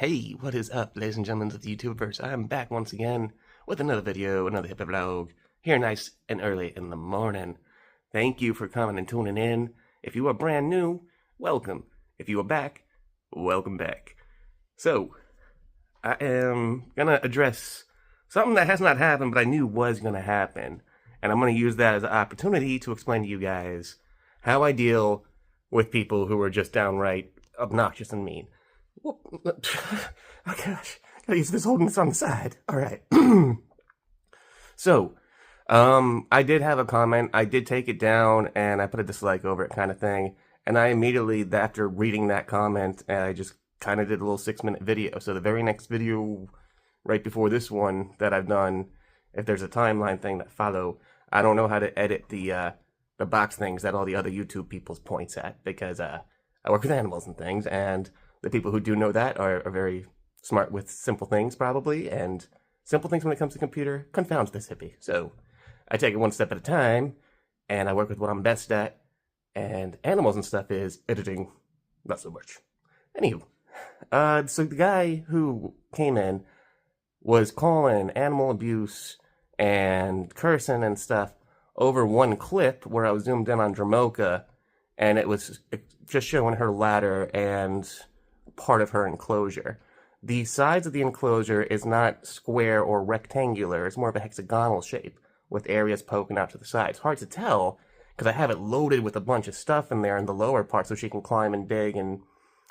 Hey, what is up, ladies and gentlemen of the YouTubeverse? I am back once again with another video, another Hippie vlog, here nice and early in the morning. Thank you for coming and tuning in. If you are brand new, welcome. If you are back, welcome back. So, I am gonna address something that has not happened, but I knew was gonna happen. And I'm gonna use that as an opportunity to explain to you guys how I deal with people who are just downright obnoxious and mean. Oh gosh, gotta use this holding this on the side. All right. So, I did have a comment. I did take it down and I put a dislike over it, kind of thing. And I immediately, after reading that comment, I just kind of did a little 6-minute video. So the very next video, right before this one that I've done, if there's a timeline thing that follow, I don't know how to edit the box things that all the other YouTube people's points at, because I work with animals and things, and the people who do know that are very smart with simple things, probably, and simple things when it comes to computer confounds this hippie. So I take it one step at a time, and I work with what I'm best at, and animals and stuff is editing, not so much. Anywho, so the guy who came in was calling animal abuse and cursing and stuff over one clip where I was zoomed in on Dramoka, and it was just showing her ladder and part of her enclosure. The size of the enclosure is not square or rectangular. It's more of a hexagonal shape with areas poking out to the sides. Hard to tell because I have it loaded with a bunch of stuff in there in the lower part so she can climb and dig and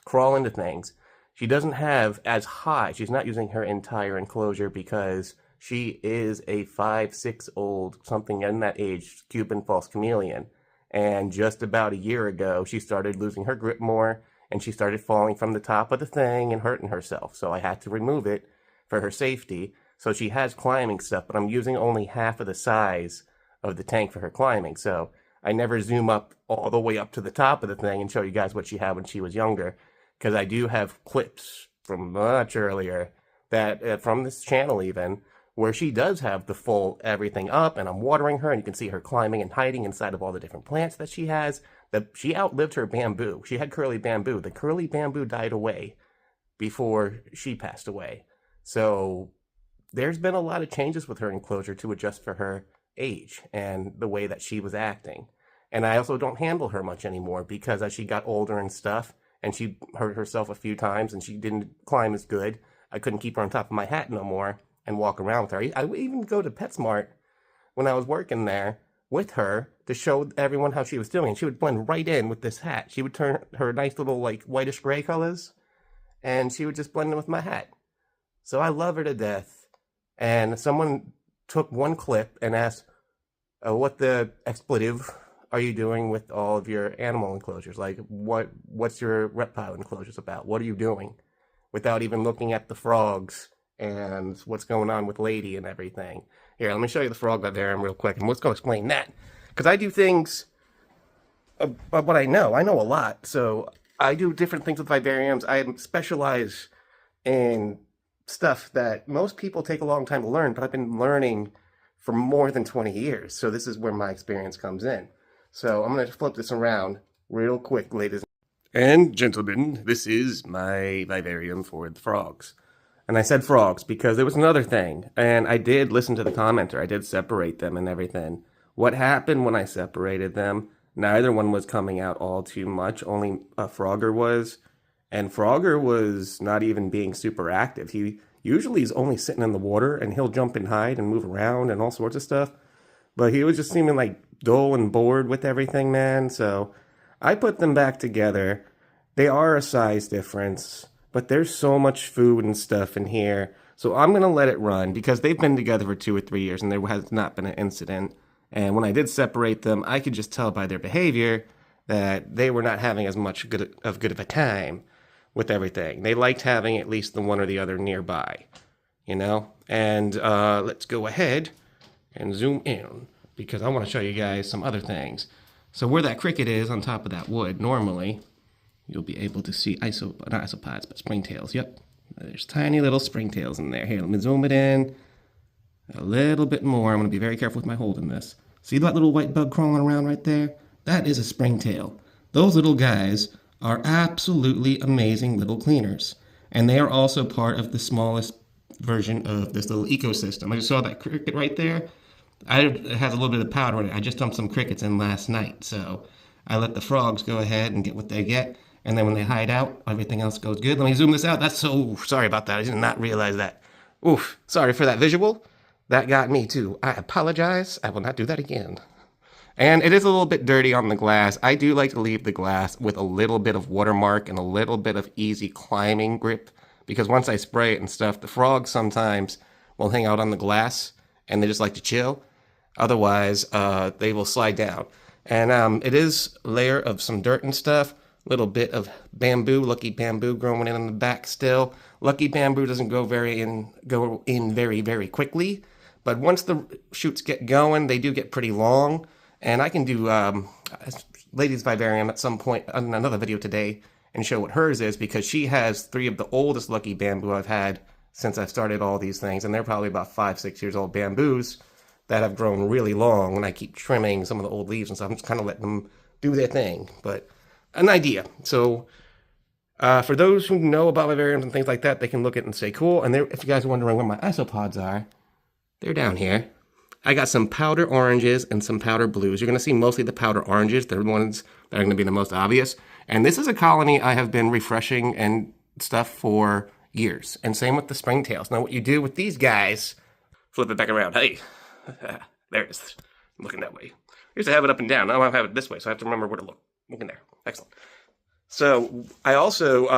crawl into things. She doesn't have as high. She's not using her entire enclosure because she is a 5'6" something in that age, Cuban false chameleon. And just about a year ago, she started losing her grip more, and she started falling from the top of the thing and hurting herself. So I had to remove it for her safety. So she has climbing stuff, but I'm using only half of the size of the tank for her climbing. So I never zoom up all the way up to the top of the thing and show you guys what she had when she was younger, because I do have clips from much earlier that from this channel even, where she does have the full everything up, and I'm watering her, and you can see her climbing and hiding inside of all the different plants that she has. She outlived her bamboo. She had curly bamboo. The curly bamboo died away before she passed away. So there's been a lot of changes with her enclosure to adjust for her age and the way that she was acting. And I also don't handle her much anymore because as she got older and stuff, and she hurt herself a few times, and she didn't climb as good, I couldn't keep her on top of my hat no more and walk around with her. I would even go to PetSmart when I was working there with her to show everyone how she was doing. She would blend right in with this hat. She would turn her nice little like whitish gray colors, and she would just blend in with my hat. So I love her to death. And someone took one clip and asked, what the expletive are you doing with all of your animal enclosures? Like, what's your reptile enclosures about? What are you doing? Without even looking at the frogs and what's going on with Lady and everything. Here, let me show you the frog vivarium real quick, and let's go explain that. Because I do things about what I know. I know a lot, so I do different things with vivariums. I specialize in stuff that most people take a long time to learn, but I've been learning for more than 20 years. So this is where my experience comes in. So I'm going to flip this around real quick, ladies and gentlemen. This is my vivarium for the frogs. And I said frogs because there was another thing. And I did listen to the commenter. I did separate them and everything. What happened when I separated them, neither one was coming out all too much. Only Frogger was. And Frogger was not even being super active. He usually is only sitting in the water, and he'll jump and hide and move around and all sorts of stuff. But he was just seeming like dull and bored with everything, man. So I put them back together. They are a size difference, but there's so much food and stuff in here. So I'm going to let it run because they've been together for 2 or 3 years and there has not been an incident. And when I did separate them, I could just tell by their behavior that they were not having as much good of a time with everything. They liked having at least the one or the other nearby, you know? And let's go ahead and zoom in because I want to show you guys some other things. So where that cricket is on top of that wood, normally you'll be able to see not isopods, but springtails. Yep, there's tiny little springtails in there. Here, let me zoom it in a little bit more. I'm going to be very careful with my holding this. See that little white bug crawling around right there? That is a springtail. Those little guys are absolutely amazing little cleaners. And they are also part of the smallest version of this little ecosystem. I just saw that cricket right there. It has a little bit of powder in it. I just dumped some crickets in last night, so I let the frogs go ahead and get what they get. And then when they hide out, everything else goes good. Let me zoom this out. That's so sorry about that. I did not realize that. Oof, sorry for that visual. That got me too. I apologize. I will not do that again. And it is a little bit dirty on the glass. I do like to leave the glass with a little bit of watermark and a little bit of easy climbing grip, because once I spray it and stuff, the frogs sometimes will hang out on the glass and they just like to chill. Otherwise, they will slide down. And it is a layer of some dirt and stuff. A little bit of bamboo, lucky bamboo growing in the back still. Lucky bamboo doesn't go in very, very quickly. But once the shoots get going, they do get pretty long. And I can do Ladies Vivarium at some point on another video today and show what hers is, because she has 3 of the oldest lucky bamboo I've had since I've started all these things. And they're probably about 5-6 years old bamboos that have grown really long, and I keep trimming some of the old leaves and stuff. I'm just kind of letting them do their thing, but an idea. So for those who know about vivariums and things like that, they can look at it and say, cool. And if you guys are wondering where my isopods are, they're down here. I got some powder oranges and some powder blues. You're going to see mostly the powder oranges. They're the ones that are going to be the most obvious. And this is a colony I have been refreshing and stuff for years. And same with the springtails. Now what you do with these guys, flip it back around. Hey. There it is. I'm looking that way. I used to have it up and down. Now I have it this way, so I have to remember where to look. Look in there. Excellent. So I also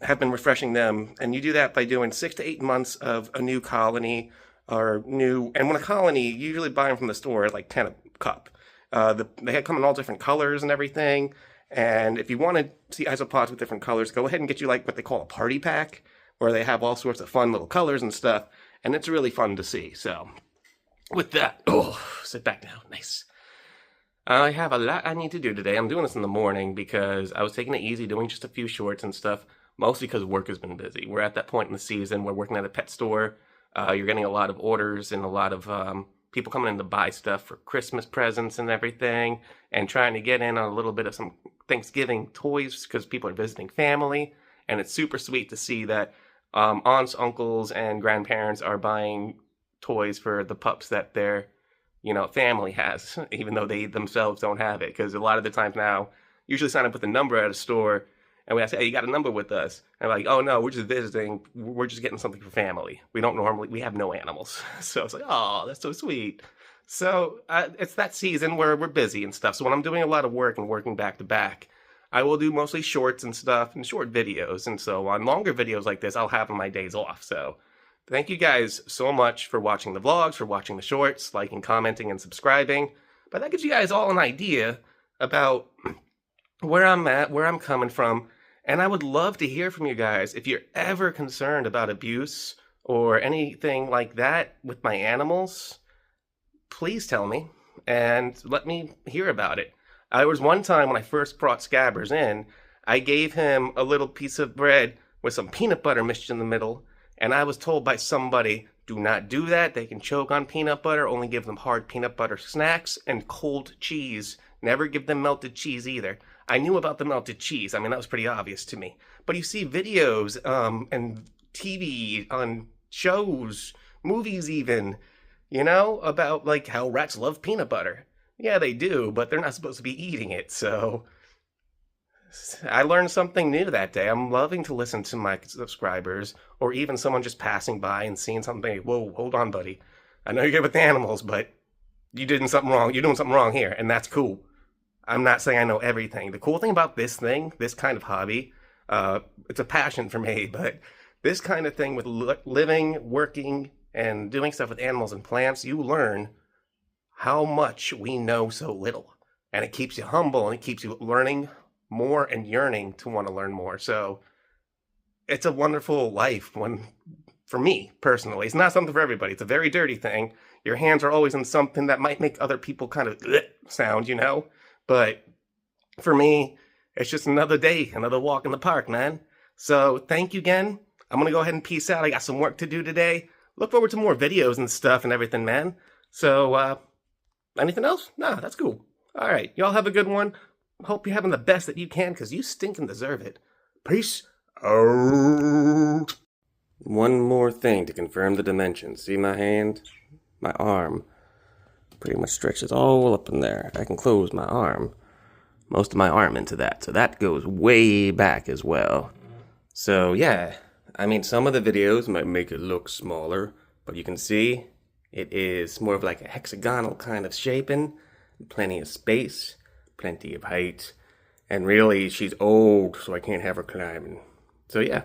have been refreshing them, and you do that by doing 6 to 8 months of a new colony or new. And when a colony, you usually buy them from the store at like 10 a cup. They come in all different colors and everything. And if you want to see isopods with different colors, go ahead and get you like what they call a party pack, where they have all sorts of fun little colors and stuff, and it's really fun to see. So. With that, sit back now. Nice. I have a lot I need to do today. I'm doing this in the morning because I was taking it easy, doing just a few shorts and stuff, mostly because work has been busy. We're at that point in the season. We're working at a pet store. You're getting a lot of orders and a lot of people coming in to buy stuff for Christmas presents and everything, and trying to get in on a little bit of some Thanksgiving toys because people are visiting family. And it's super sweet to see that aunts, uncles, and grandparents are buying toys for the pups that their, family has, even though they themselves don't have it. Because a lot of the times now, usually sign up with a number at a store, and we say, hey, you got a number with us? And like, oh no, we're just visiting. We're just getting something for family. We have no animals. So it's like, oh, that's so sweet. So it's that season where we're busy and stuff. So when I'm doing a lot of work and working back to back, I will do mostly shorts and stuff and short videos. And so on longer videos like this, I'll have my days off. So thank you guys so much for watching the vlogs, for watching the shorts, liking, commenting, and subscribing. But that gives you guys all an idea about where I'm at, where I'm coming from. And I would love to hear from you guys. If you're ever concerned about abuse or anything like that with my animals, please tell me and let me hear about it. There was one time when I first brought Scabbers in, I gave him a little piece of bread with some peanut butter mixed in the middle. And I was told by somebody, do not do that. They can choke on peanut butter. Only give them hard peanut butter snacks and cold cheese. Never give them melted cheese either. I knew about the melted cheese. I mean, that was pretty obvious to me. But you see videos and TV on shows, movies even, about like how rats love peanut butter. Yeah, they do, but they're not supposed to be eating it, so I learned something new that day. I'm loving to listen to my subscribers, or even someone just passing by and seeing something. Whoa, hold on, buddy. I know you're good with animals, but you're doing something wrong here, and that's cool. I'm not saying I know everything. The cool thing about this kind of hobby, it's a passion for me, but this kind of thing with living, working, and doing stuff with animals and plants, you learn how much we know so little. And it keeps you humble, and it keeps you learning more and yearning to want to learn more. So it's a wonderful life for me personally. It's not something for everybody. It's a very dirty thing. Your hands are always in something that might make other people kind of sound, but for me, it's just another day, another walk in the park, man. So thank you again. I'm gonna go ahead and peace out. I got some work to do today. Look forward to more videos and stuff and everything, man. So anything else? Nah, that's cool. All right, y'all have a good one. Hope you're having the best that you can, because you stinking deserve it. Peace out. thing to confirm the dimensions. See my hand? My arm pretty much stretches all up in there. I can close my arm, most of my arm into that. So that goes way back as well. So yeah, I mean, some of the videos might make it look smaller, but you can see it is more of like a hexagonal kind of shaping. Plenty of space, plenty of height. And really, she's old, so I can't have her climbing. So yeah,